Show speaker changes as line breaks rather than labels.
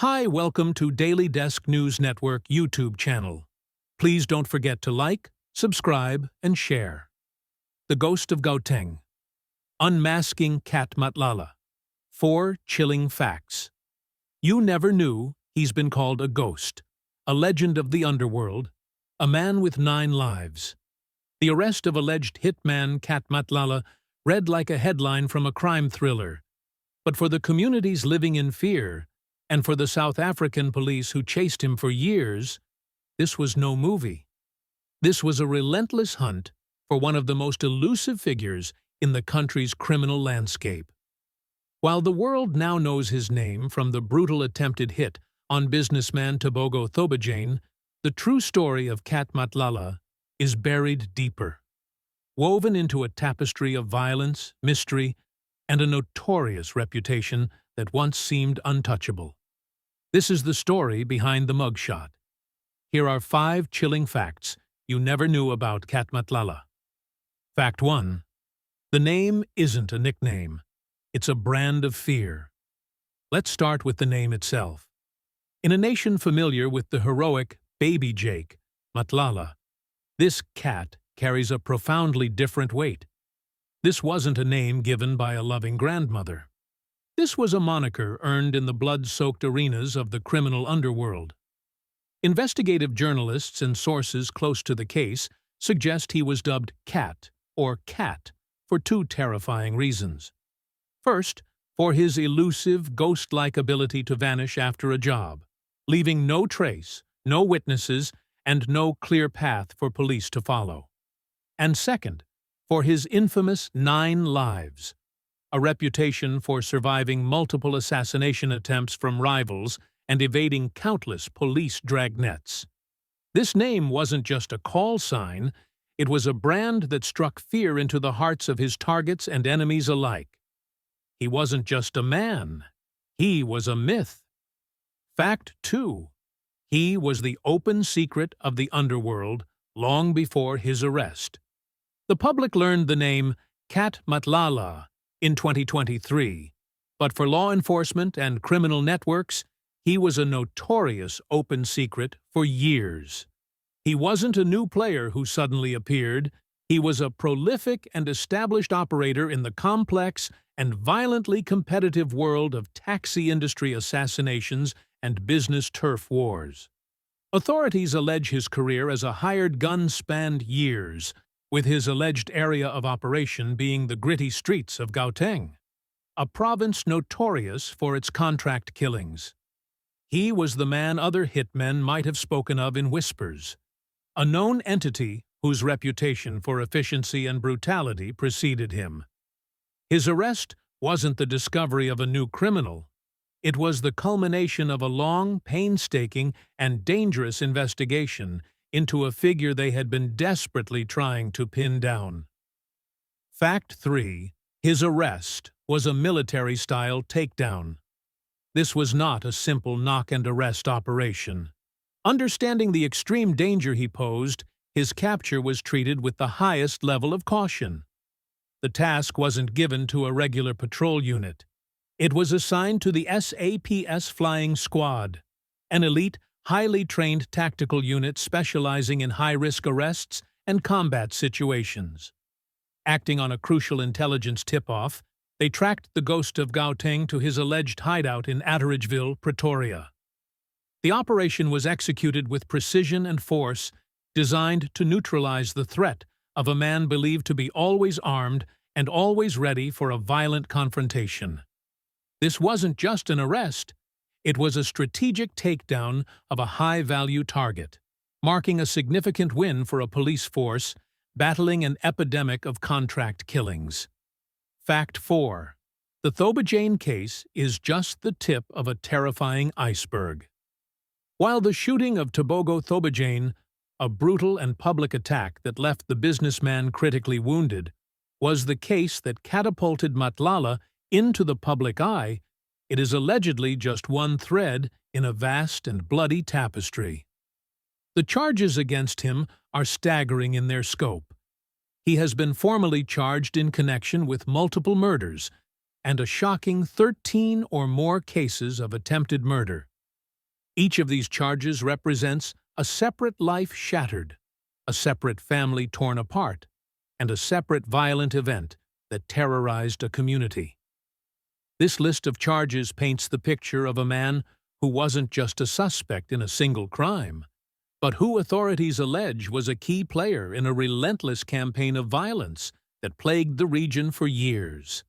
Hi, welcome to Daily Desk News Network YouTube channel. Please don't forget to like, subscribe, and share. The Ghost of Gauteng. Unmasking Cat Matlala. 4 chilling facts. You never knew he's been called a ghost, a legend of the underworld, a man with 9 lives. The arrest of alleged hitman Cat Matlala read like a headline from a crime thriller. But for the communities living in fear, and for the South African police who chased him for years, this was no movie. This was a relentless hunt for one of the most elusive figures in the country's criminal landscape. While the world now knows his name from the brutal attempted hit on businessman Tebogo Thobojane, the true story of Cat Matlala is buried deeper, woven into a tapestry of violence, mystery, and a notorious reputation that once seemed untouchable. This is the story behind the mugshot. Here are 5 chilling facts you never knew about Cat Matlala. Fact 1. The name isn't a nickname. It's a brand of fear. Let's start with the name itself. In a nation familiar with the heroic Baby Jake, Matlala, this cat carries a profoundly different weight. This wasn't a name given by a loving grandmother. This was a moniker earned in the blood-soaked arenas of the criminal underworld. Investigative journalists and sources close to the case suggest he was dubbed Cat or Cat for 2 terrifying reasons. First, for his elusive, ghost-like ability to vanish after a job, leaving no trace, no witnesses, and no clear path for police to follow. And second, for his infamous 9 lives, a reputation for surviving multiple assassination attempts from rivals and evading countless police dragnets. This name wasn't just a call sign, it was a brand that struck fear into the hearts of his targets and enemies alike. He wasn't just a man, he was a myth. Fact 2. He was the open secret of the underworld long before his arrest. The public learned the name Cat Matlala in 2023, but for law enforcement and criminal networks, he was a notorious open secret for years. He wasn't a new player who suddenly appeared. He was a prolific and established operator in the complex and violently competitive world of taxi industry assassinations and business turf wars. Authorities allege his career as a hired gun spanned years, with his alleged area of operation being the gritty streets of Gauteng, a province notorious for its contract killings. He was the man other hitmen might have spoken of in whispers, a known entity whose reputation for efficiency and brutality preceded him. His arrest wasn't the discovery of a new criminal. It was the culmination of a long, painstaking, and dangerous investigation into a figure they had been desperately trying to pin down. Fact 3. His arrest was a military-style takedown. This was not a simple knock-and-arrest operation. Understanding the extreme danger he posed, his capture was treated with the highest level of caution. The task wasn't given to a regular patrol unit. It was assigned to the SAPS Flying Squad, an elite, highly trained tactical unit specializing in high-risk arrests and combat situations. Acting on a crucial intelligence tip-off, they tracked the Ghost of Gauteng to his alleged hideout in Atteridgeville, Pretoria. The operation was executed with precision and force, designed to neutralize the threat of a man believed to be always armed and always ready for a violent confrontation. This wasn't just an arrest. It was a strategic takedown of a high-value target, marking a significant win for a police force battling an epidemic of contract killings. Fact 4. The Thobojane case is just the tip of a terrifying iceberg. While the shooting of Tebogo Thobojane, a brutal and public attack that left the businessman critically wounded, was the case that catapulted Matlala into the public eye, it is allegedly just one thread in a vast and bloody tapestry. The charges against him are staggering in their scope. He has been formally charged in connection with multiple murders and a shocking 13 or more cases of attempted murder. Each of these charges represents a separate life shattered, a separate family torn apart, and a separate violent event that terrorized a community. This list of charges paints the picture of a man who wasn't just a suspect in a single crime, but who authorities allege was a key player in a relentless campaign of violence that plagued the region for years.